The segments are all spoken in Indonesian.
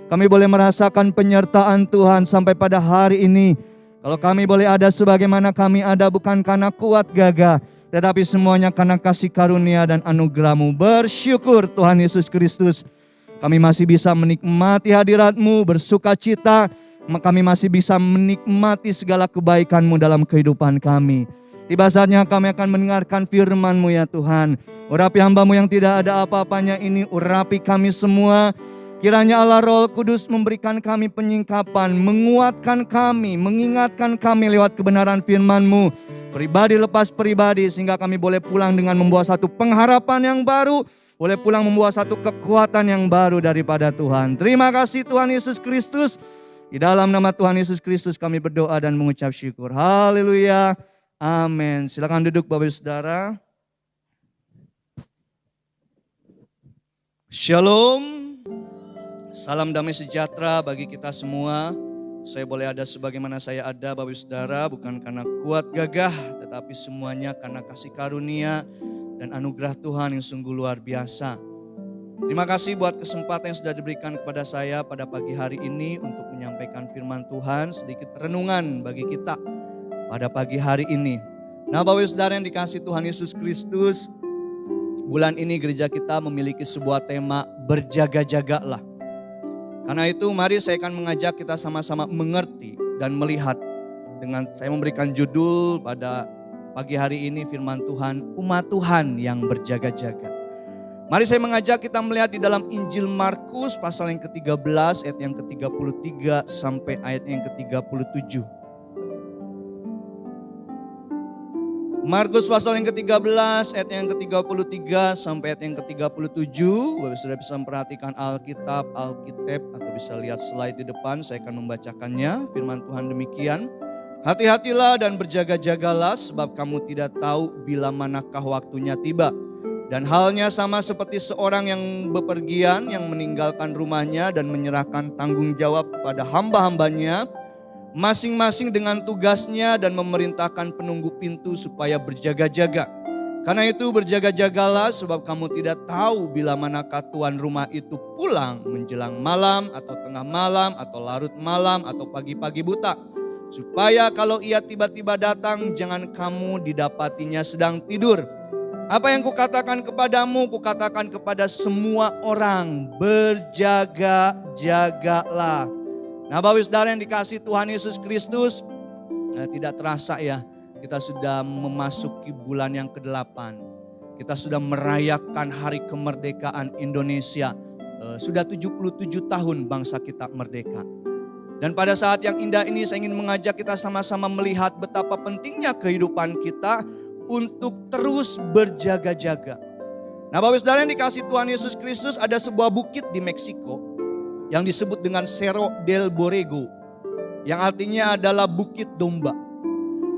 Kami boleh merasakan penyertaan Tuhan sampai pada hari ini. Kalau kami boleh ada sebagaimana kami ada bukan karena kuat gagah, tetapi semuanya karena kasih karunia dan anugerah-Mu. Bersyukur Tuhan Yesus Kristus. Kami masih bisa menikmati hadirat-Mu, bersuka cita. Kami masih bisa menikmati segala kebaikan-Mu dalam kehidupan kami. Tiba saatnya kami akan mendengarkan firman-Mu ya Tuhan. Urapi hamba-Mu yang tidak ada apa-apanya ini, urapi kami semua. Kiranya Allah Roh Kudus memberikan kami penyingkapan, menguatkan kami, mengingatkan kami lewat kebenaran firman-Mu. Pribadi lepas pribadi, sehingga kami boleh pulang dengan membawa satu pengharapan yang baru, boleh pulang membawa satu kekuatan yang baru daripada Tuhan. Terima kasih Tuhan Yesus Kristus. Di dalam nama Tuhan Yesus Kristus kami berdoa dan mengucap syukur. Haleluya. Amin. Silakan duduk Bapak Ibu Saudara. Shalom. Salam damai sejahtera bagi kita semua. Saya boleh ada sebagaimana saya ada Bapak Ibu Saudara, bukan karena kuat gagah, tetapi semuanya karena kasih karunia dan anugerah Tuhan yang sungguh luar biasa. Terima kasih buat kesempatan yang sudah diberikan kepada saya pada pagi hari ini untuk menyampaikan firman Tuhan, sedikit renungan bagi kita pada pagi hari ini. Nah Bapak Ibu Saudara yang dikasihi Tuhan Yesus Kristus, bulan ini gereja kita memiliki sebuah tema berjaga-jagalah. Karena itu mari saya akan mengajak kita sama-sama mengerti dan melihat dengan saya memberikan judul pada pagi hari ini firman Tuhan, umat Tuhan yang berjaga-jaga. Mari saya mengajak kita melihat di dalam Injil Markus pasal yang ke-13 ayat yang ke-33 sampai ayat yang ke-37. Markus pasal yang ke-13 ayat yang ke-33 sampai ayat yang ke-37. Bapak sudah bisa memperhatikan Alkitab atau bisa lihat slide di depan, saya akan membacakannya. Firman Tuhan demikian. Hati-hatilah dan berjaga-jagalah sebab kamu tidak tahu bila manakah waktunya tiba. Dan halnya sama seperti seorang yang bepergian yang meninggalkan rumahnya dan menyerahkan tanggung jawab kepada hamba-hambanya, masing-masing dengan tugasnya dan memerintahkan penunggu pintu supaya berjaga-jaga. Karena itu berjaga-jagalah sebab kamu tidak tahu bila manakah tuan rumah itu pulang menjelang malam atau tengah malam atau larut malam atau pagi-pagi buta. Supaya kalau ia tiba-tiba datang jangan kamu didapatinya sedang tidur. Apa yang kukatakan kepadamu kukatakan kepada semua orang, berjaga-jagalah. Nah Bapak Ibu Saudara yang dikasihi Tuhan Yesus Kristus, tidak terasa ya kita sudah memasuki bulan yang ke-8. Kita sudah merayakan hari kemerdekaan Indonesia. Sudah 77 tahun bangsa kita merdeka. Dan pada saat yang indah ini saya ingin mengajak kita sama-sama melihat betapa pentingnya kehidupan kita untuk terus berjaga-jaga. Nah Bapak Ibu Saudara yang dikasihi Tuhan Yesus Kristus, ada sebuah bukit di Meksiko yang disebut dengan Cerro del Borrego, yang artinya adalah Bukit Domba.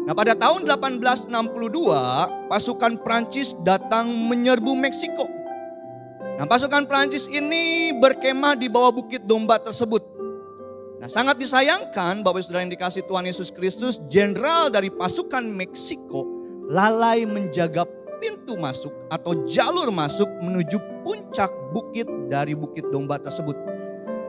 Nah pada tahun 1862 pasukan Prancis datang menyerbu Meksiko. Nah pasukan Prancis ini berkemah di bawah Bukit Domba tersebut. Nah sangat disayangkan Bapak Saudara yang dikasihi Tuhan Yesus Kristus, jenderal dari pasukan Meksiko lalai menjaga pintu masuk atau jalur masuk menuju puncak bukit dari Bukit Domba tersebut.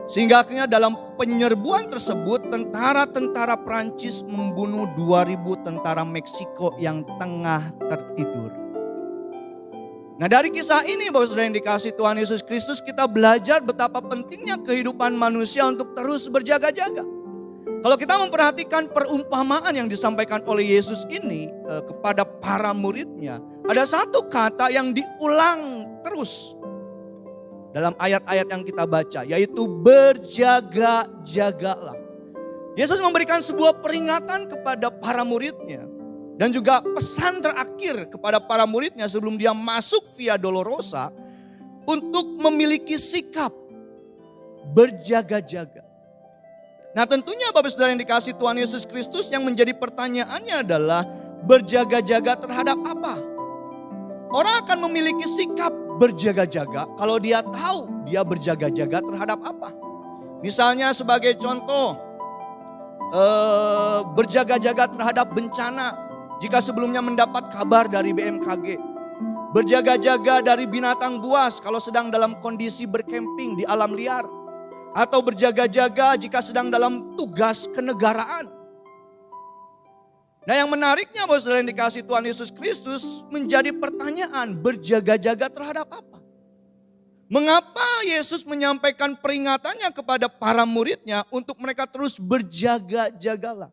Sehingga akhirnya dalam penyerbuan tersebut tentara-tentara Prancis membunuh 2000 tentara Meksiko yang tengah tertidur. Nah dari kisah ini Bapak Saudara yang dikasihi Tuhan Yesus Kristus, kita belajar betapa pentingnya kehidupan manusia untuk terus berjaga-jaga. Kalau kita memperhatikan perumpamaan yang disampaikan oleh Yesus ini kepada para muridnya, ada satu kata yang diulang terus dalam ayat-ayat yang kita baca, yaitu berjaga-jagalah. Yesus memberikan sebuah peringatan kepada para muridnya dan juga pesan terakhir kepada para muridnya sebelum dia masuk Via Dolorosa untuk memiliki sikap berjaga-jaga. Nah tentunya Bapak Saudara yang dikasihi Tuhan Yesus Kristus, yang menjadi pertanyaannya adalah berjaga-jaga terhadap apa? Orang akan memiliki sikap berjaga-jaga kalau dia tahu dia berjaga-jaga terhadap apa. Misalnya sebagai contoh, berjaga-jaga terhadap bencana jika sebelumnya mendapat kabar dari BMKG. Berjaga-jaga dari binatang buas kalau sedang dalam kondisi berkemping di alam liar. atau berjaga-jaga jika sedang dalam tugas kenegaraan. Nah, yang menariknya Bapak Saudara yang dikasihi Tuhan Yesus Kristus, menjadi pertanyaan, berjaga-jaga terhadap apa? Mengapa Yesus menyampaikan peringatannya kepada para muridnya untuk mereka terus berjaga-jagalah?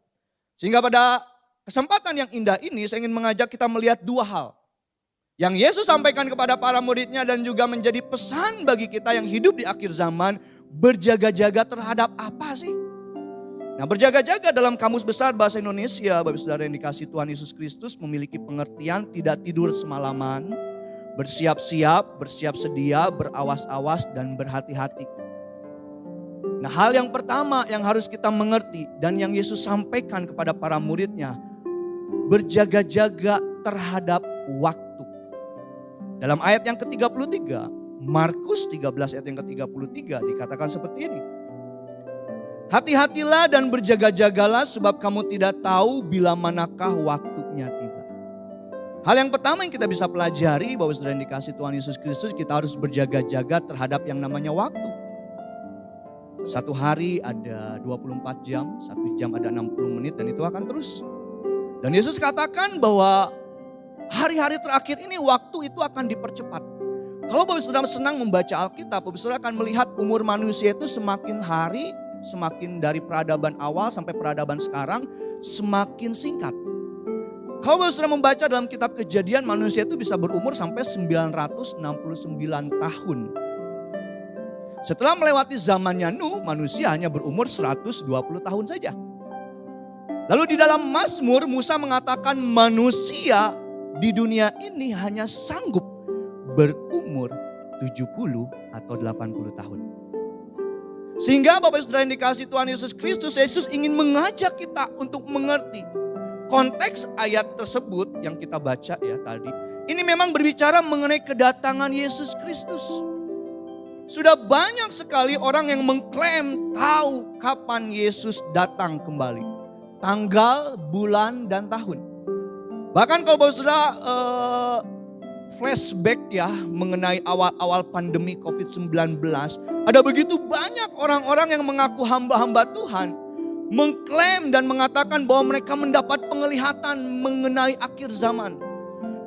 Sehingga pada kesempatan yang indah ini saya ingin mengajak kita melihat dua hal. Yang Yesus sampaikan kepada para muridnya dan juga menjadi pesan bagi kita yang hidup di akhir zaman, berjaga-jaga terhadap apa sih? Nah, berjaga-jaga dalam Kamus Besar Bahasa Indonesia, Bapak Saudara yang dikasihi Tuhan Yesus Kristus, memiliki pengertian tidak tidur semalaman, bersiap-siap, bersiap sedia, berawas-awas, dan berhati-hati. Nah, hal yang pertama yang harus kita mengerti dan yang Yesus sampaikan kepada para muridnya, berjaga-jaga terhadap waktu. Dalam ayat yang ke-33, Markus 13 ayat yang ke-33 dikatakan seperti ini. Hati-hatilah dan berjaga-jagalah sebab kamu tidak tahu bila manakah waktunya tiba. Hal yang pertama yang kita bisa pelajari bahwa saudara yang dikasihi Tuhan Yesus Kristus, kita harus berjaga-jaga terhadap yang namanya waktu. Satu hari ada 24 jam, satu jam ada 60 menit dan itu akan terus. Dan Yesus katakan bahwa hari-hari terakhir ini waktu itu akan dipercepat. Kalau Bapak Saudara senang membaca Alkitab, Bapak Saudara akan melihat umur manusia itu semakin hari, semakin dari peradaban awal sampai peradaban sekarang semakin singkat. Kalau Bapak Saudara membaca dalam kitab Kejadian, manusia itu bisa berumur sampai 969 tahun. Setelah melewati zamannya Nuh, manusia hanya berumur 120 tahun saja. Lalu di dalam Mazmur, Musa mengatakan manusia di dunia ini hanya sanggup berumur 70 atau 80 tahun. Sehingga Bapak Saudara yang dikasihi Tuhan Yesus Kristus, Yesus ingin mengajak kita untuk mengerti konteks ayat tersebut yang kita baca ya tadi. Ini memang berbicara mengenai kedatangan Yesus Kristus. Sudah banyak sekali orang yang mengklaim tahu kapan Yesus datang kembali. Tanggal, bulan, dan tahun. Bahkan kalau Bapak Saudara flashback ya mengenai awal-awal pandemi COVID-19. Ada begitu banyak orang-orang yang mengaku hamba-hamba Tuhan. Mengklaim dan mengatakan bahwa mereka mendapat penglihatan mengenai akhir zaman.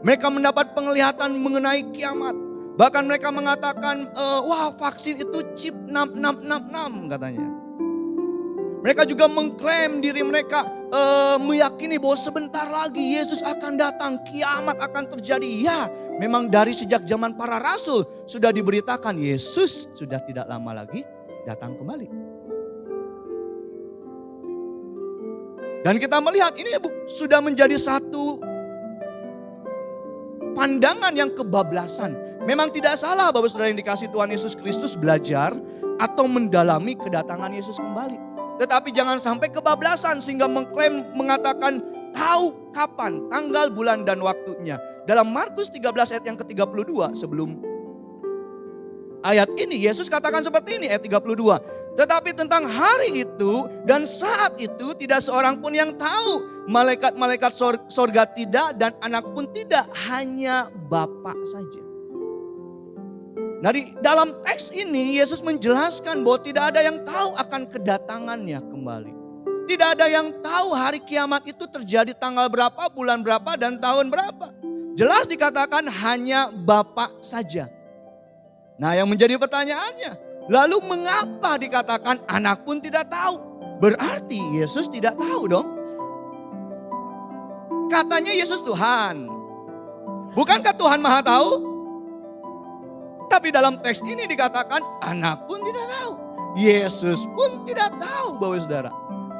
Mereka mendapat penglihatan mengenai kiamat. Bahkan mereka mengatakan, wah vaksin itu chip 6666 katanya. Mereka juga mengklaim diri mereka meyakini bahwa sebentar lagi Yesus akan datang, kiamat akan terjadi. Ya, memang dari sejak zaman para rasul sudah diberitakan Yesus sudah tidak lama lagi datang kembali. Dan kita melihat ini sudah menjadi satu pandangan yang kebablasan. Memang tidak salah Bapak Saudara yang dikasihi Tuhan Yesus Kristus belajar atau mendalami kedatangan Yesus kembali. Tetapi jangan sampai kebablasan sehingga mengklaim mengatakan tahu kapan, tanggal, bulan, dan waktunya. Dalam Markus 13 ayat yang ke-32 sebelum ayat ini Yesus katakan seperti ini ayat 32. Tetapi tentang hari itu dan saat itu tidak seorang pun yang tahu. Malaikat-malaikat sorga tidak dan anak pun tidak, hanya Bapa saja. Nah di dalam teks ini Yesus menjelaskan bahwa tidak ada yang tahu akan kedatangannya kembali. Tidak ada yang tahu hari kiamat itu terjadi tanggal berapa, bulan berapa, dan tahun berapa. Jelas dikatakan hanya Bapa saja. Nah yang menjadi pertanyaannya, lalu mengapa dikatakan anak pun tidak tahu? Berarti Yesus tidak tahu dong. Katanya Yesus Tuhan. Bukankah Tuhan Maha Tahu? Tapi dalam teks ini dikatakan anak pun tidak tahu. Yesus pun tidak tahu Bapak Saudara.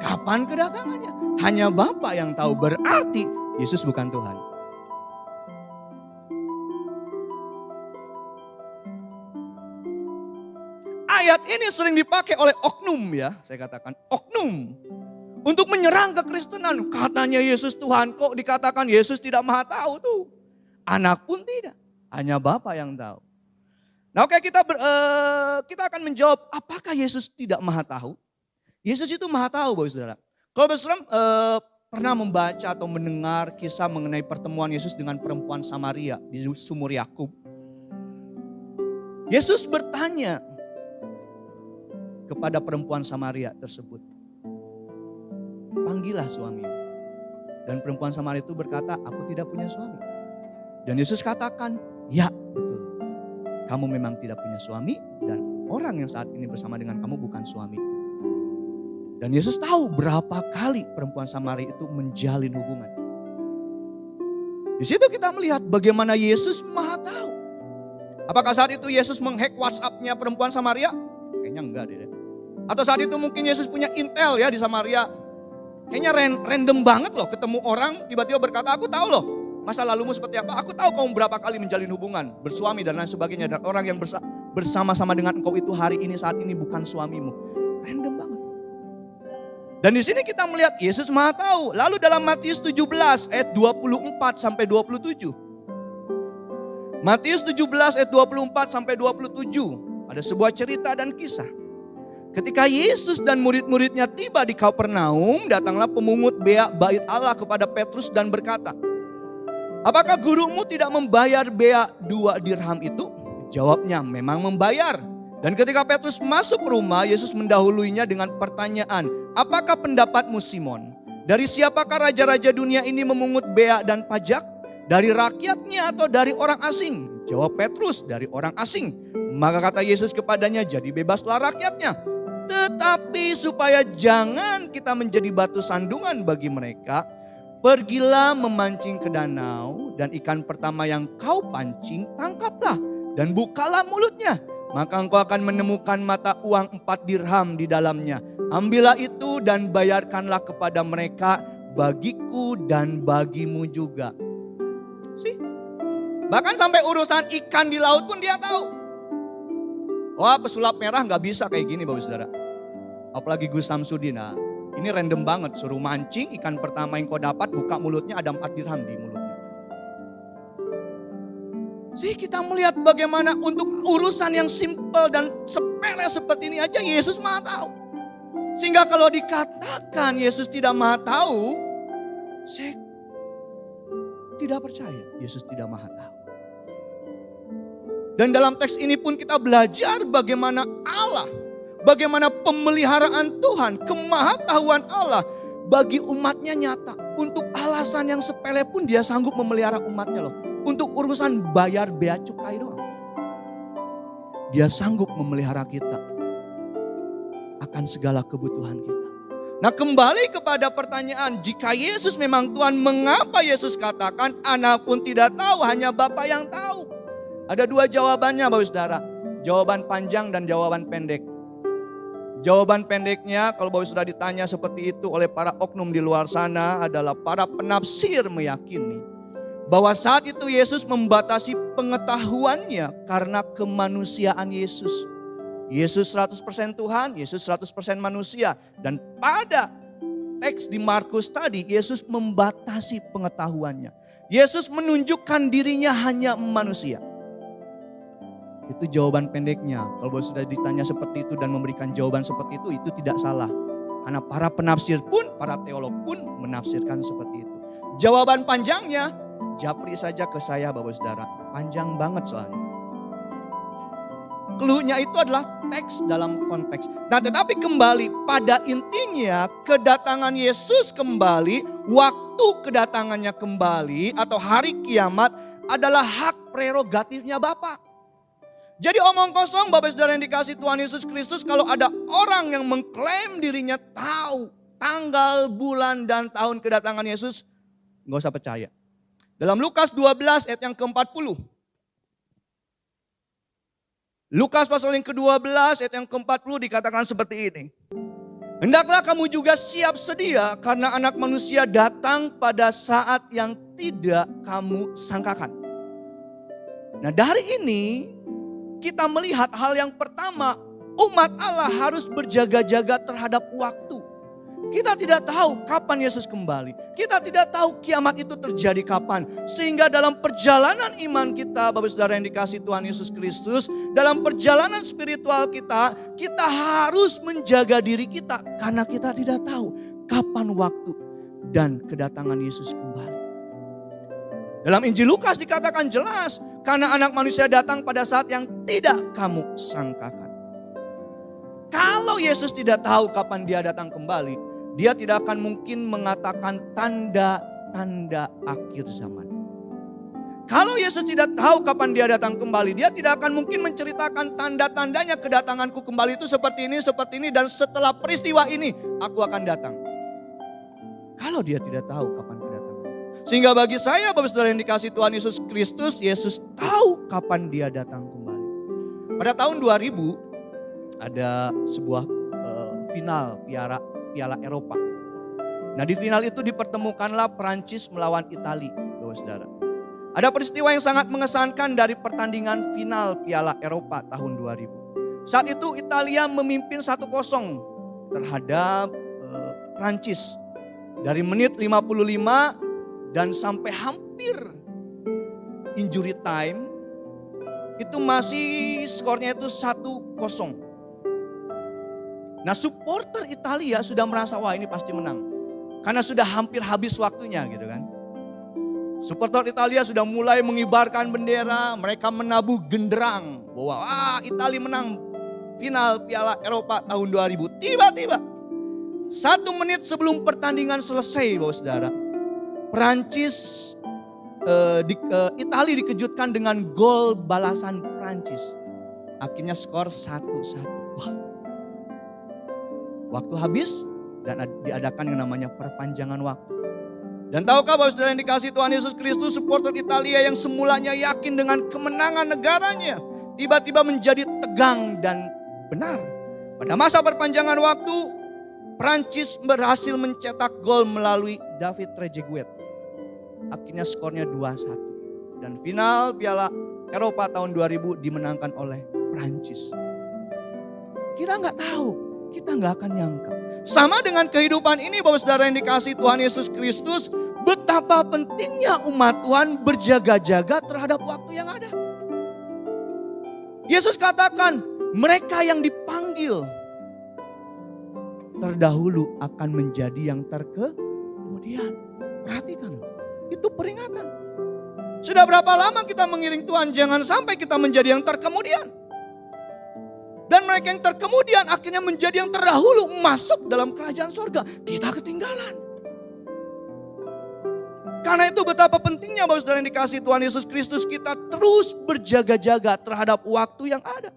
Kapan kedatangannya? Hanya Bapa yang tahu. Berarti Yesus bukan Tuhan. Ayat ini sering dipakai oleh oknum ya. Saya katakan oknum. Untuk menyerang kekristenan. Katanya Yesus Tuhan. Kok dikatakan Yesus tidak Maha Tahu tuh. Anak pun tidak. Hanya Bapa yang tahu. Nah oke kita akan menjawab apakah Yesus tidak Maha Tahu? Yesus itu Maha Tahu Bapak Saudara. Kalau Bapak Saudara pernah membaca atau mendengar kisah mengenai pertemuan Yesus dengan perempuan Samaria di sumur Yakub. Yesus bertanya, kepada perempuan Samaria tersebut, panggillah suamimu. Dan perempuan Samaria itu berkata, aku tidak punya suami. Dan Yesus katakan, ya betul, kamu memang tidak punya suami dan orang yang saat ini bersama dengan kamu bukan suami. Dan Yesus tahu berapa kali perempuan Samaria itu menjalin hubungan. Di situ kita melihat bagaimana Yesus maha tahu. Apakah saat itu Yesus menghack WhatsApp-nya perempuan Samaria? Kayaknya enggak deh. Atau saat itu mungkin Yesus punya intel ya di Samaria. Kayaknya random banget loh ketemu orang tiba-tiba berkata, aku tahu loh masa lalumu seperti apa. Aku tahu kamu berapa kali menjalin hubungan, bersuami dan lain sebagainya. Dan orang yang bersama-sama dengan engkau itu hari ini saat ini bukan suamimu. Random banget. Dan di sini kita melihat Yesus maha tahu. Lalu dalam Matius 17 ayat 24 sampai 27. Matius 17 ayat 24 sampai 27. Ada sebuah cerita dan kisah. Ketika Yesus dan murid-muridnya tiba di Kapernaum, datanglah pemungut bea bait Allah kepada Petrus dan berkata, apakah gurumu tidak membayar bea 2 dirham itu? Jawabnya, memang membayar. Dan ketika Petrus masuk rumah, Yesus mendahuluinya dengan pertanyaan, apakah pendapatmu Simon? Dari siapakah raja-raja dunia ini memungut bea dan pajak? Dari rakyatnya atau dari orang asing? Jawab Petrus, dari orang asing. Maka kata Yesus kepadanya, jadi bebaslah rakyatnya. Tetapi supaya jangan kita menjadi batu sandungan bagi mereka, pergilah memancing ke danau dan ikan pertama yang kau pancing tangkaplah dan bukalah mulutnya. Maka engkau akan menemukan mata uang 4 dirham di dalamnya. Ambillah itu dan bayarkanlah kepada mereka, bagiku dan bagimu juga. Bahkan sampai urusan ikan di laut pun dia tahu. Wah, pesulap merah gak bisa kayak gini Bapak Saudara. Apalagi Gus Samsudin. Nah, ini random banget. Suruh mancing, ikan pertama yang kau dapat, buka mulutnya ada 4 dirham di mulutnya. Kita melihat bagaimana untuk urusan yang simple dan sepele seperti ini aja Yesus maha tahu. Sehingga kalau dikatakan Yesus tidak maha tahu, saya tidak percaya Yesus tidak maha tahu. Dan dalam teks ini pun kita belajar bagaimana Allah, bagaimana pemeliharaan Tuhan, kemahatauan Allah bagi umatnya nyata. Untuk alasan yang sepele pun dia sanggup memelihara umatnya loh. Untuk urusan bayar bea cukai doang. Dia sanggup memelihara kita akan segala kebutuhan kita. Nah, kembali kepada pertanyaan, jika Yesus memang Tuhan, mengapa Yesus katakan anak pun tidak tahu, hanya Bapa yang tahu? Ada 2 jawabannya Bapak Saudara. Jawaban panjang dan jawaban pendek. Jawaban pendeknya kalau Bapak Saudara ditanya seperti itu oleh para oknum di luar sana adalah para penafsir meyakini bahwa saat itu Yesus membatasi pengetahuannya karena kemanusiaan Yesus. Yesus 100% Tuhan, Yesus 100% manusia. Dan pada teks di Markus tadi, Yesus membatasi pengetahuannya. Yesus menunjukkan dirinya hanya manusia. Itu jawaban pendeknya. Kalau sudah ditanya seperti itu dan memberikan jawaban seperti itu tidak salah. Karena para penafsir pun, para teolog pun menafsirkan seperti itu. Jawaban panjangnya, japri saja ke saya Bapak Saudara. Panjang banget soalnya. Cluenya itu adalah teks dalam konteks. Nah, tetapi kembali pada intinya kedatangan Yesus kembali, waktu kedatangannya kembali atau hari kiamat adalah hak prerogatifnya Bapa. Jadi omong kosong Bapak Saudara yang dikasih Tuhan Yesus Kristus, kalau ada orang yang mengklaim dirinya tahu tanggal, bulan, dan tahun kedatangan Yesus, nggak usah percaya. Dalam Lukas 12 ayat yang ke-40. Lukas pasal yang ke-12 ayat yang ke-40 dikatakan seperti ini. Hendaklah kamu juga siap sedia karena anak manusia datang pada saat yang tidak kamu sangkakan. Nah, dari ini kita melihat hal yang pertama, umat Allah harus berjaga-jaga terhadap waktu. Kita tidak tahu kapan Yesus kembali. Kita tidak tahu kiamat itu terjadi kapan. Sehingga dalam perjalanan iman kita, Bapak Saudara yang dikasih Tuhan Yesus Kristus, dalam perjalanan spiritual kita, kita harus menjaga diri kita. Karena kita tidak tahu kapan waktu dan kedatangan Yesus kembali. Dalam Injil Lukas dikatakan jelas, karena anak manusia datang pada saat yang tidak kamu sangkakan. Kalau Yesus tidak tahu kapan dia datang kembali, dia tidak akan mungkin mengatakan tanda-tanda akhir zaman. Kalau Yesus tidak tahu kapan dia datang kembali, dia tidak akan mungkin menceritakan tanda-tandanya kedatanganku kembali itu seperti ini, dan setelah peristiwa ini aku akan datang. Kalau dia tidak tahu kapan kedatangan. Sehingga bagi saya, Bapak Saudara yang dikasihi Tuhan Yesus Kristus, Yesus tahu kapan dia datang kembali. Pada tahun 2000 ada sebuah final Piala Eropa. Nah, di final itu dipertemukanlah Prancis melawan Italia, Bapak Saudara. Ada peristiwa yang sangat mengesankan dari pertandingan final Piala Eropa tahun 2000. Saat itu Italia memimpin 1-0 terhadap Prancis. Dari menit 55 dan sampai hampir injury time, itu masih skornya itu 1-0. Nah, supporter Italia sudah merasa wah ini pasti menang. Karena sudah hampir habis waktunya gitu kan. Supporter Italia sudah mulai mengibarkan bendera, mereka menabuh genderang bahwa Italia menang final Piala Eropa tahun 2000. Tiba-tiba 1 menit sebelum pertandingan selesai, Bapak Saudara, Prancis Italia dikejutkan dengan gol balasan Prancis. Akhirnya skor 1-1. Wah. Waktu habis dan diadakan yang namanya perpanjangan waktu. Dan tahukah Bapak Saudara yang dikasihi Tuhan Yesus Kristus, supporter Italia yang semulanya yakin dengan kemenangan negaranya, tiba-tiba menjadi tegang dan benar. Pada masa perpanjangan waktu, Prancis berhasil mencetak gol melalui David Trezeguet. Akhirnya skornya 2-1. Dan final Piala Eropa tahun 2000 dimenangkan oleh Prancis. Kita nggak tahu, kita nggak akan nyangka. Sama dengan kehidupan ini, Bapak Saudara yang dikasihi Tuhan Yesus Kristus, betapa pentingnya umat Tuhan berjaga-jaga terhadap waktu yang ada. Yesus katakan, mereka yang dipanggil terdahulu akan menjadi yang terkemudian. Perhatikan, itu peringatan. Sudah berapa lama kita mengiring Tuhan, jangan sampai kita menjadi yang terkemudian. Dan mereka yang terkemudian akhirnya menjadi yang terdahulu masuk dalam kerajaan sorga. Kita ketinggalan. Karena itu betapa pentingnya Bapak Saudara yang dikasihi Tuhan Yesus Kristus, kita terus berjaga-jaga terhadap waktu yang ada.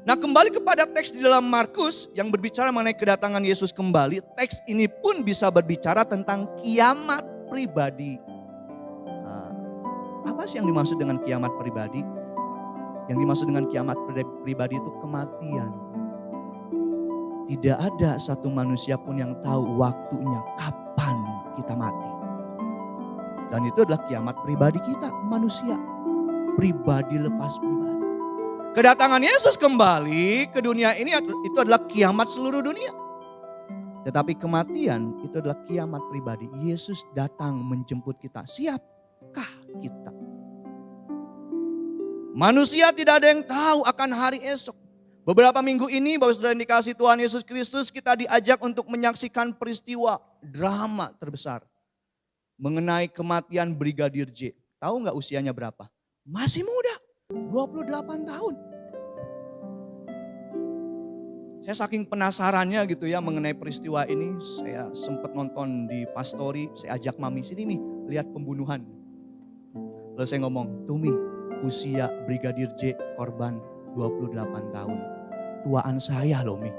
Nah, kembali kepada teks di dalam Markus yang berbicara mengenai kedatangan Yesus kembali. Teks ini pun bisa berbicara tentang kiamat pribadi. Apa sih yang dimaksud dengan kiamat pribadi? Yang dimaksud dengan kiamat pribadi itu kematian. Tidak ada satu manusia pun yang tahu waktunya kapan kita mati. Dan itu adalah kiamat pribadi kita, manusia. Pribadi lepas pribadi. Kedatangan Yesus kembali ke dunia ini itu adalah kiamat seluruh dunia. Tetapi kematian itu adalah kiamat pribadi. Yesus datang menjemput kita. Siapkah kita? Manusia tidak ada yang tahu akan hari esok. Beberapa minggu ini Bapak Saudara yang dikasihi Tuhan Yesus Kristus, kita diajak untuk menyaksikan peristiwa drama terbesar mengenai kematian Brigadir J. Tahu nggak usianya berapa? Masih muda, 28 tahun. Saya saking penasarannya gitu ya mengenai peristiwa ini, saya sempat nonton di Pastori, saya ajak Mami, sini nih lihat pembunuhan. Lalu saya ngomong, Tumi, usia Brigadir J korban 28 tahun. Tuaan saya loh, Mi.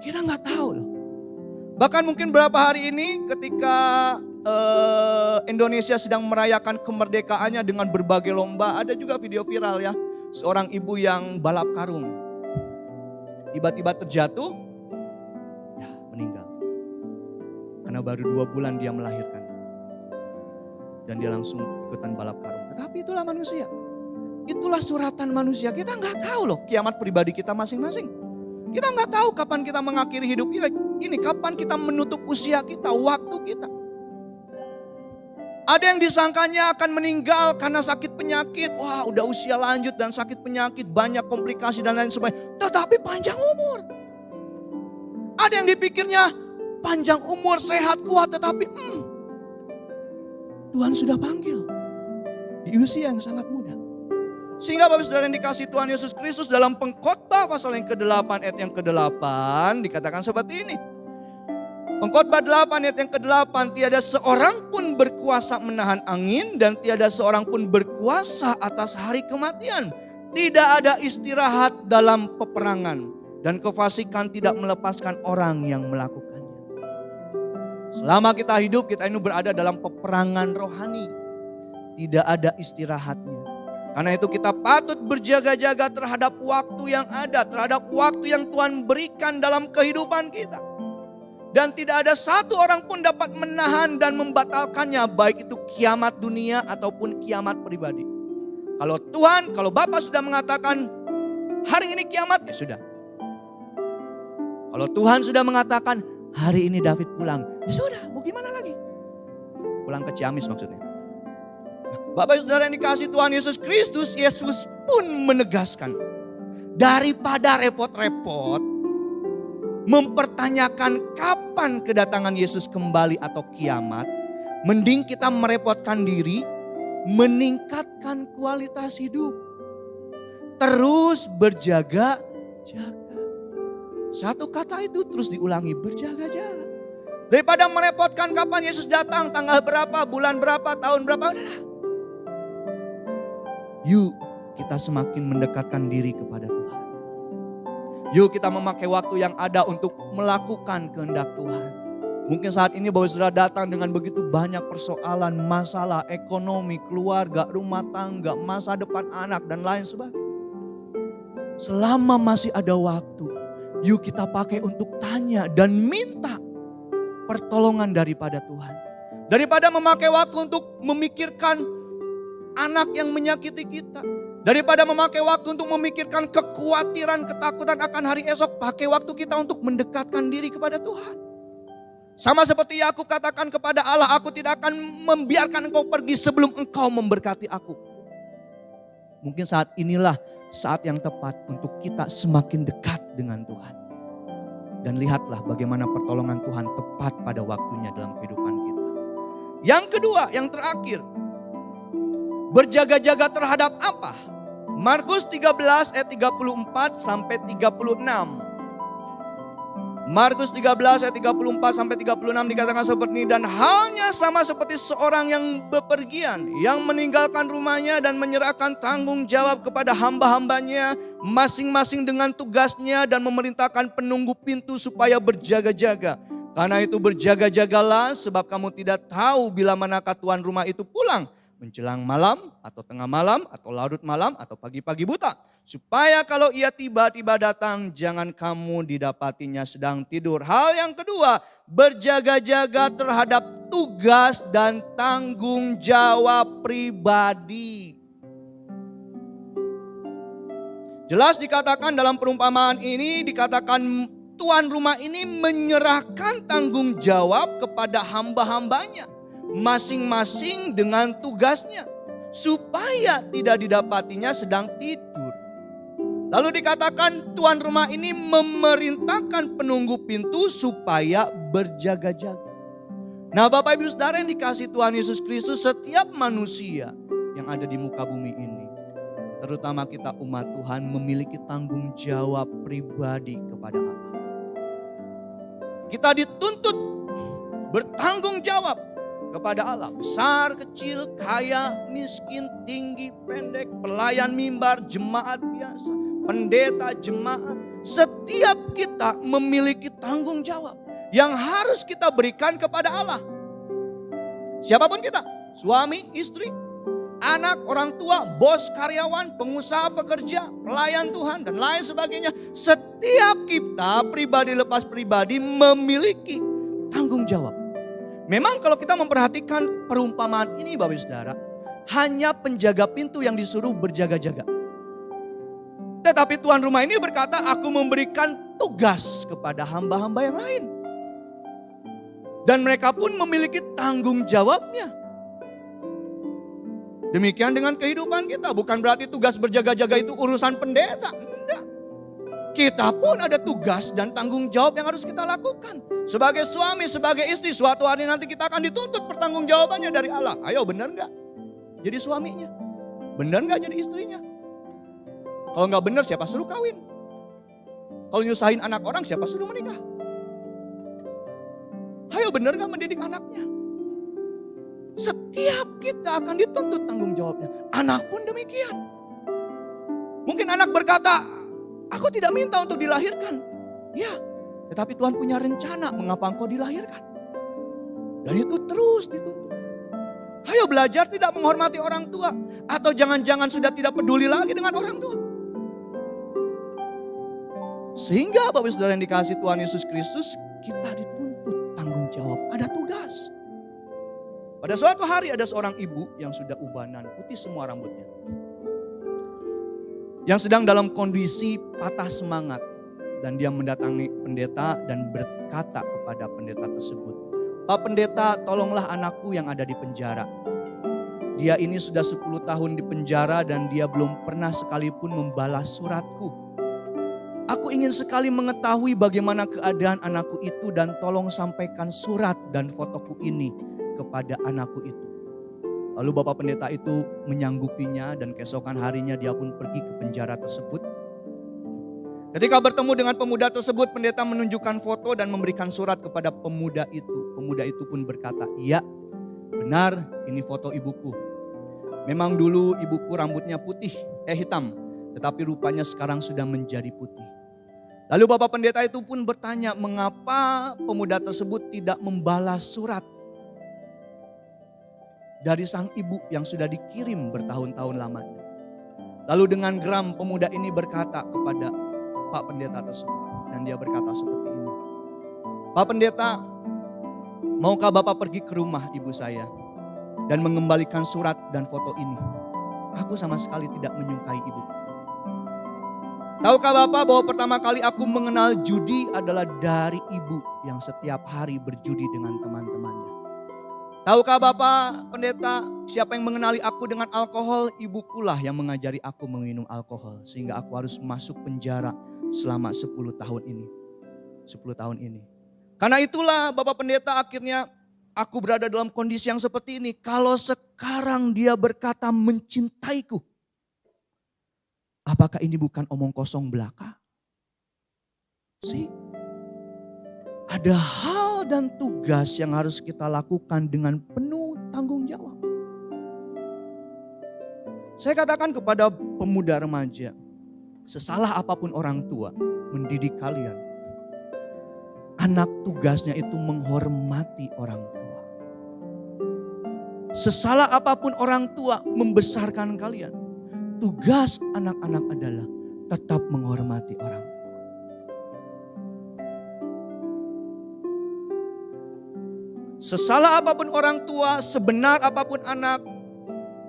Kita nggak tahu loh. Bahkan mungkin beberapa hari ini ketika Indonesia sedang merayakan kemerdekaannya dengan berbagai lomba, ada juga video viral ya. Seorang ibu yang balap karung. Tiba-tiba terjatuh, ya meninggal. Karena baru 2 bulan dia melahirkan. Dan dia langsung ikutan balap karung. Tetapi itulah manusia. Itulah suratan manusia. Kita nggak tahu loh kiamat pribadi kita masing-masing. Kita nggak tahu kapan kita mengakhiri hidup ini. Kapan kita menutup usia kita, waktu kita. Ada yang disangkanya akan meninggal karena sakit penyakit. Wah, udah usia lanjut dan sakit penyakit, banyak komplikasi dan lain sebagainya. Tetapi panjang umur. Ada yang dipikirnya panjang umur, sehat, kuat, tetapi Tuhan sudah panggil di usia yang sangat muda. Sehingga Bapak Saudara yang dikasihi Tuhan Yesus Kristus, dalam Pengkhotbah pasal yang ke-8 ayat yang ke-8 dikatakan seperti ini. Pengkhotbah 8 ayat yang ke-8, tiada seorang pun berkuasa menahan angin dan tiada seorang pun berkuasa atas hari kematian. Tidak ada istirahat dalam peperangan dan kefasikan tidak melepaskan orang yang melakukannya. Selama kita hidup, kita ini berada dalam peperangan rohani. Tidak ada istirahatnya. Karena itu kita patut berjaga-jaga terhadap waktu yang ada, terhadap waktu yang Tuhan berikan dalam kehidupan kita. Dan tidak ada satu orang pun dapat menahan dan membatalkannya, baik itu kiamat dunia ataupun kiamat pribadi. Kalau Tuhan, kalau Bapa sudah mengatakan hari ini kiamat, ya sudah. Kalau Tuhan sudah mengatakan hari ini David pulang, ya sudah, mau gimana lagi? Pulang ke Ciamis maksudnya. Nah, Bapak Saudara yang dikasihi Tuhan Yesus Kristus, Yesus pun menegaskan, daripada repot-repot mempertanyakan kapan kedatangan Yesus kembali atau kiamat, mending kita merepotkan diri, meningkatkan kualitas hidup. Terus berjaga-jaga. Satu kata itu terus diulangi, berjaga-jaga. Daripada merepotkan kapan Yesus datang, tanggal berapa, bulan berapa, tahun berapa, udahlah. Yuk kita semakin mendekatkan diri kepada Tuhan. Yuk kita memakai waktu yang ada untuk melakukan kehendak Tuhan. Mungkin saat ini Bapak Saudara datang dengan begitu banyak persoalan, masalah ekonomi, keluarga, rumah tangga, masa depan anak dan lain sebagainya. Selama masih ada waktu, yuk kita pakai untuk tanya dan minta pertolongan daripada Tuhan. Daripada memakai waktu untuk memikirkan anak yang menyakiti kita. Daripada memakai waktu untuk memikirkan kekhawatiran, ketakutan akan hari esok, pakai waktu kita untuk mendekatkan diri kepada Tuhan. Sama seperti Yakub katakan kepada Allah, aku tidak akan membiarkan engkau pergi sebelum engkau memberkati aku. Mungkin saat inilah saat yang tepat untuk kita semakin dekat dengan Tuhan. Dan lihatlah bagaimana pertolongan Tuhan tepat pada waktunya dalam kehidupan kita. Yang kedua, yang terakhir. Berjaga-jaga terhadap apa? Markus 13 ayat 34 sampai 36. Markus 13 ayat 34 sampai 36 dikatakan seperti ini. Dan halnya sama seperti seorang yang bepergian, yang meninggalkan rumahnya dan menyerahkan tanggung jawab kepada hamba-hambanya, masing-masing dengan tugasnya, dan memerintahkan penunggu pintu supaya berjaga-jaga. Karena itu berjaga-jagalah, sebab kamu tidak tahu bila manakah tuan rumah itu pulang. Menjelang malam atau tengah malam atau larut malam atau pagi-pagi buta. Supaya kalau ia tiba-tiba datang, jangan kamu didapatinya sedang tidur. Hal yang kedua, berjaga-jaga terhadap tugas dan tanggung jawab pribadi. Jelas dikatakan dalam perumpamaan ini, dikatakan tuan rumah ini menyerahkan tanggung jawab kepada hamba-hambanya. Masing-masing dengan tugasnya. Supaya tidak didapatinya sedang tidur. Lalu dikatakan tuan rumah ini memerintahkan penunggu pintu supaya berjaga-jaga. Nah Bapak Ibu Saudara yang dikasihi Tuhan Yesus Kristus, setiap manusia yang ada di muka bumi ini, terutama kita umat Tuhan, memiliki tanggung jawab pribadi kepada Allah. Kita dituntut bertanggung jawab kepada Allah. Besar, kecil, kaya, miskin, tinggi, pendek, pelayan mimbar, jemaat biasa, pendeta, jemaat. Setiap kita memiliki tanggung jawab yang harus kita berikan kepada Allah. Siapapun kita, suami, istri, anak, orang tua, bos, karyawan, pengusaha, pekerja, pelayan Tuhan dan lain sebagainya. Setiap kita pribadi lepas pribadi memiliki tanggung jawab. Memang kalau kita memperhatikan perumpamaan ini Bapak Saudara, hanya penjaga pintu yang disuruh berjaga-jaga. Tetapi tuan rumah ini berkata, aku memberikan tugas kepada hamba-hamba yang lain. Dan mereka pun memiliki tanggung jawabnya. Demikian dengan kehidupan kita. Bukan berarti tugas berjaga-jaga itu urusan pendeta. Enggak. Kita pun ada tugas dan tanggung jawab yang harus kita lakukan. Sebagai suami, sebagai istri, suatu hari nanti kita akan dituntut pertanggungjawabannya dari Allah. Ayo benar gak jadi suaminya? Benar gak jadi istrinya? Kalau nggak benar siapa suruh kawin? Kalau nyusahin anak orang siapa suruh menikah? Ayo benar nggak mendidik anaknya? Setiap kita akan dituntut tanggung jawabnya. Anak pun demikian. Mungkin anak berkata, aku tidak minta untuk dilahirkan. Ya, tetapi Tuhan punya rencana mengapa engkau dilahirkan. Dan itu terus dituntut. Ayo belajar tidak menghormati orang tua. Atau jangan-jangan sudah tidak peduli lagi dengan orang tua. Sehingga Bapak Ibu Saudara yang dikasihi Tuhan Yesus Kristus, kita dituntut tanggung jawab. Ada tugas. Pada suatu hari ada seorang ibu yang sudah ubanan, putih semua rambutnya. Yang sedang dalam kondisi patah semangat. Dan dia mendatangi pendeta dan berkata kepada pendeta tersebut, Pak Pendeta, tolonglah anakku yang ada di penjara. Dia ini sudah 10 tahun di penjara dan dia belum pernah sekalipun membalas suratku. Aku ingin sekali mengetahui bagaimana keadaan anakku itu dan tolong sampaikan surat dan fotoku ini kepada anakku itu. Lalu Bapak Pendeta itu menyanggupinya dan keesokan harinya dia pun pergi ke penjara tersebut. Ketika bertemu dengan pemuda tersebut, pendeta menunjukkan foto dan memberikan surat kepada pemuda itu. Pemuda itu pun berkata, iya benar ini foto ibuku. Memang dulu ibuku rambutnya hitam. Tetapi rupanya sekarang sudah menjadi putih. Lalu Bapak Pendeta itu pun bertanya, mengapa pemuda tersebut tidak membalas surat dari sang ibu yang sudah dikirim bertahun-tahun lamanya. Lalu dengan geram pemuda ini berkata kepada Pak Pendeta tersebut. Dan dia berkata seperti ini. Pak Pendeta, maukah Bapak pergi ke rumah ibu saya dan mengembalikan surat dan foto ini? Aku sama sekali tidak menyukai ibu. Tahukah Bapak bahwa pertama kali aku mengenal judi adalah dari ibu yang setiap hari berjudi dengan teman-temannya. Tahukah Bapak Pendeta, siapa yang mengenali aku dengan alkohol? Ibukulah yang mengajari aku meminum alkohol. Sehingga aku harus masuk penjara selama 10 tahun ini. 10 tahun ini. Karena itulah Bapak Pendeta akhirnya aku berada dalam kondisi yang seperti ini. Kalau sekarang dia berkata mencintaiku. Apakah ini bukan omong kosong belaka? Ada hal dan tugas yang harus kita lakukan dengan penuh tanggung jawab. Saya katakan kepada pemuda remaja, sesalah apapun orang tua mendidik kalian, anak tugasnya itu menghormati orang tua. Sesalah apapun orang tua membesarkan kalian, tugas anak-anak adalah tetap menghormati orang tua. Sesalah apapun orang tua, sebenar apapun anak,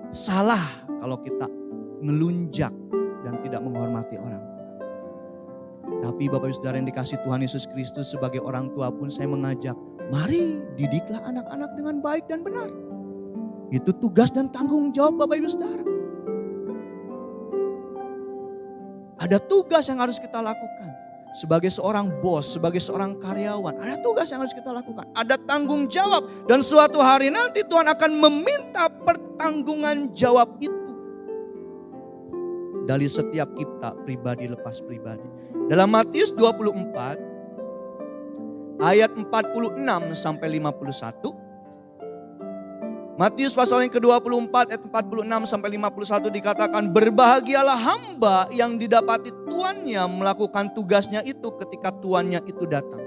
salah kalau kita melunjak dan tidak menghormati orang tua. Tapi Bapak Ibu Saudara yang dikasihi Tuhan Yesus Kristus, sebagai orang tua pun saya mengajak, mari didiklah anak-anak dengan baik dan benar. Itu tugas dan tanggung jawab Bapak Ibu Saudara. Ada tugas yang harus kita lakukan. Sebagai seorang bos, sebagai seorang karyawan, ada tugas yang harus kita lakukan. Ada tanggung jawab. Dan suatu hari nanti Tuhan akan meminta pertanggungan jawab itu. Dari setiap kita, pribadi lepas pribadi. Dalam Matius 24, ayat 46 sampai 51. Matius pasal yang ke-24 ayat 46 sampai 51 dikatakan, berbahagialah hamba yang didapati tuannya melakukan tugasnya itu ketika tuannya itu datang.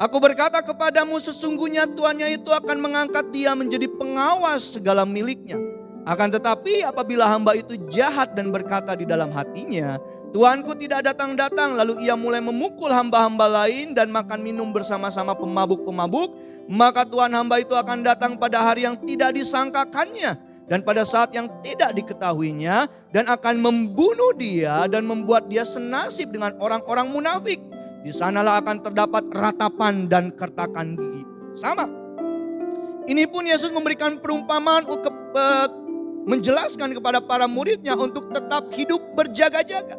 Aku berkata kepadamu, sesungguhnya tuannya itu akan mengangkat dia menjadi pengawas segala miliknya. Akan tetapi apabila hamba itu jahat dan berkata di dalam hatinya, Tuanku tidak datang-datang, lalu ia mulai memukul hamba-hamba lain dan makan minum bersama-sama pemabuk-pemabuk, maka Tuhan hamba itu akan datang pada hari yang tidak disangkakannya dan pada saat yang tidak diketahuinya, dan akan membunuh dia dan membuat dia senasib dengan orang-orang munafik. Di sanalah akan terdapat ratapan dan kertakan gigi. Sama. Ini pun Yesus memberikan perumpamaan untuk menjelaskan kepada para muridnya untuk tetap hidup berjaga-jaga.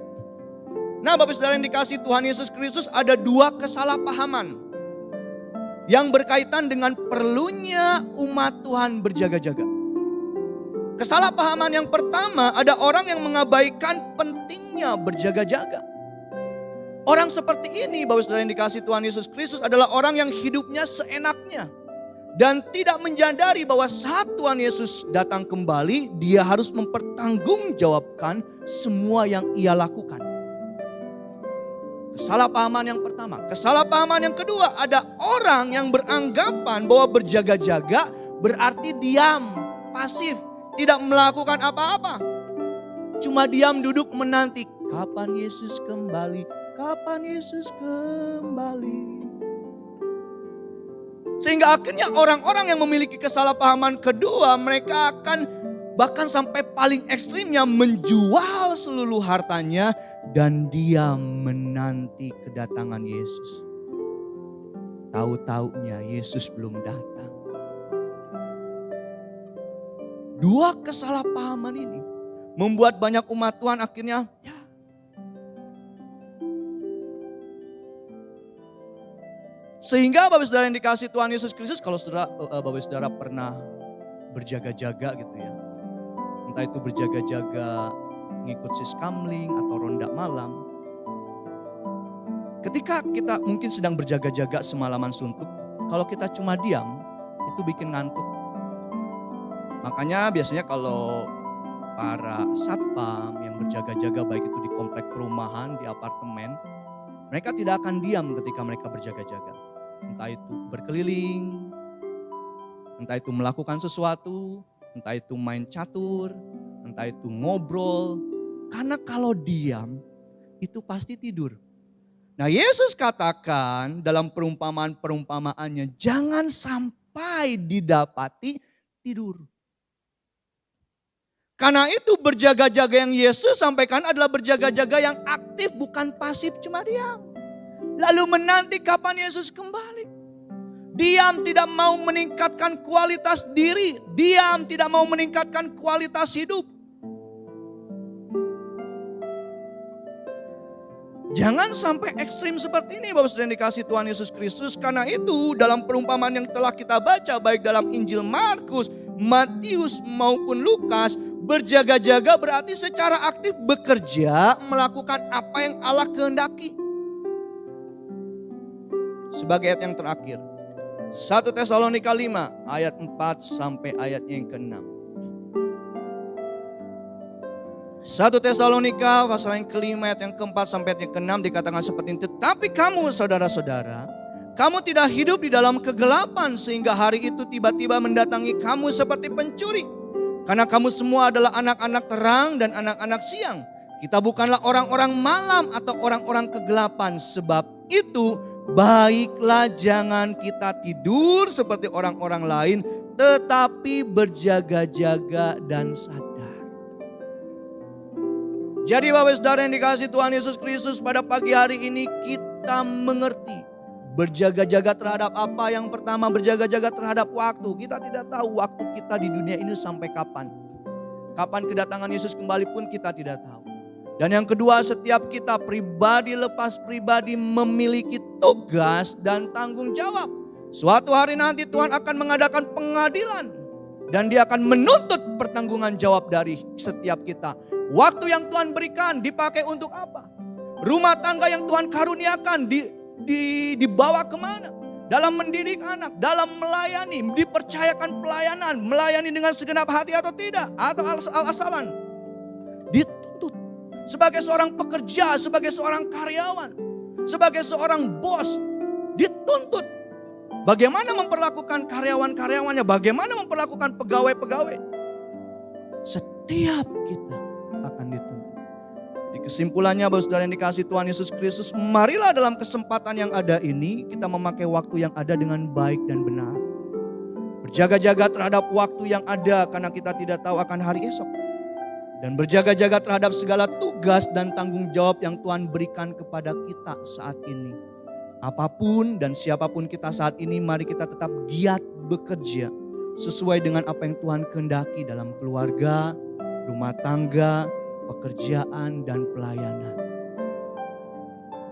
Nah, Bapak Saudara yang dikasihi Tuhan Yesus Kristus, ada dua kesalahpahaman yang berkaitan dengan perlunya umat Tuhan berjaga-jaga. Kesalahpahaman yang pertama, ada orang yang mengabaikan pentingnya hidupnya berjaga-jaga. Orang seperti ini, Bapak Saudara yang dikasihi Tuhan Yesus Kristus, adalah orang yang hidupnya seenaknya. Dan tidak menyadari bahwa saat Tuhan Yesus datang kembali, dia harus mempertanggungjawabkan semua yang ia lakukan. Kesalahpahaman yang pertama. Kesalahpahaman yang kedua, ada orang yang beranggapan bahwa berjaga-jaga berarti diam, pasif, tidak melakukan apa-apa. Cuma diam duduk menanti, kapan Yesus kembali, kapan Yesus kembali. Sehingga akhirnya orang-orang yang memiliki kesalahpahaman kedua, mereka akan bahkan sampai paling ekstrimnya menjual seluruh hartanya dan dia menanti kedatangan Yesus. Tahu-taunya Yesus belum datang. Dua kesalahpahaman ini membuat banyak umat Tuhan akhirnya sehingga Bapak Saudara yang dikasihi Tuhan Yesus Kristus, kalau Bapak Saudara pernah berjaga-jaga gitu ya. Entah itu berjaga-jaga ngikut siskamling atau ronda malam. Ketika kita mungkin sedang berjaga-jaga semalaman suntuk, kalau kita cuma diam, itu bikin ngantuk. Makanya biasanya kalau para satpam yang berjaga-jaga baik itu di komplek perumahan, di apartemen, mereka tidak akan diam ketika mereka berjaga-jaga. Entah itu berkeliling, entah itu melakukan sesuatu, entah itu main catur, entah itu ngobrol. Karena kalau diam, itu pasti tidur. Nah, Yesus katakan dalam perumpamaan-perumpamaannya, jangan sampai didapati tidur. Karena itu berjaga-jaga yang Yesus sampaikan adalah berjaga-jaga yang aktif, bukan pasif cuma diam. Lalu menanti kapan Yesus kembali. Diam tidak mau meningkatkan kualitas diri. Diam tidak mau meningkatkan kualitas hidup. Jangan sampai ekstrim seperti ini Bapak Saudara yang dikasihi Tuhan Yesus Kristus. Karena itu dalam perumpamaan yang telah kita baca baik dalam Injil Markus, Matius maupun Lukas, berjaga-jaga berarti secara aktif bekerja melakukan apa yang Allah kehendaki. Sebagai ayat yang terakhir, 1 Tesalonika 5 ayat 4 sampai ayatnya yang ke-6. 1 Tesalonika pasal yang ke-5 ayat yang ke-4 sampai ayat yang ke-6 dikatakan seperti ini. Tetapi kamu saudara-saudara, kamu tidak hidup di dalam kegelapan sehingga hari itu tiba-tiba mendatangi kamu seperti pencuri. Karena kamu semua adalah anak-anak terang dan anak-anak siang. Kita bukanlah orang-orang malam atau orang-orang kegelapan. Sebab itu baiklah jangan kita tidur seperti orang-orang lain, tetapi berjaga-jaga dan sadar. Jadi Bapak Saudara yang dikasihi Tuhan Yesus Kristus, pada pagi hari ini kita mengerti berjaga-jaga terhadap apa? Yang pertama, berjaga-jaga terhadap waktu. Kita tidak tahu waktu kita di dunia ini sampai kapan. Kapan kedatangan Yesus kembali pun kita tidak tahu. Dan yang kedua, setiap kita pribadi lepas pribadi memiliki tugas dan tanggung jawab. Suatu hari nanti Tuhan akan mengadakan pengadilan. Dan dia akan menuntut pertanggungan jawab dari setiap kita. Waktu yang Tuhan berikan dipakai untuk apa? Rumah tangga yang Tuhan karuniakan dibawa kemana? Dalam mendidik anak, dalam melayani, dipercayakan pelayanan, melayani dengan segenap hati atau tidak, atau asal-asalan. Dituntut sebagai seorang pekerja, sebagai seorang karyawan, sebagai seorang bos, dituntut bagaimana memperlakukan karyawan-karyawannya, bagaimana memperlakukan pegawai-pegawai. Setiap kita akan dituntut. Di kesimpulannya Bapak Saudara yang dikasihi Tuhan Yesus Kristus, marilah dalam kesempatan yang ada ini kita memakai waktu yang ada dengan baik dan benar. Berjaga-jaga terhadap waktu yang ada karena kita tidak tahu akan hari esok. Dan berjaga-jaga terhadap segala tugas dan tanggung jawab yang Tuhan berikan kepada kita saat ini. Apapun dan siapapun kita saat ini, mari kita tetap giat bekerja sesuai dengan apa yang Tuhan kehendaki dalam keluarga, rumah tangga, pekerjaan, dan pelayanan.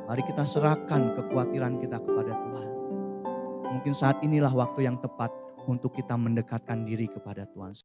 Mari kita serahkan kekhawatiran kita kepada Tuhan. Mungkin saat inilah waktu yang tepat untuk kita mendekatkan diri kepada Tuhan.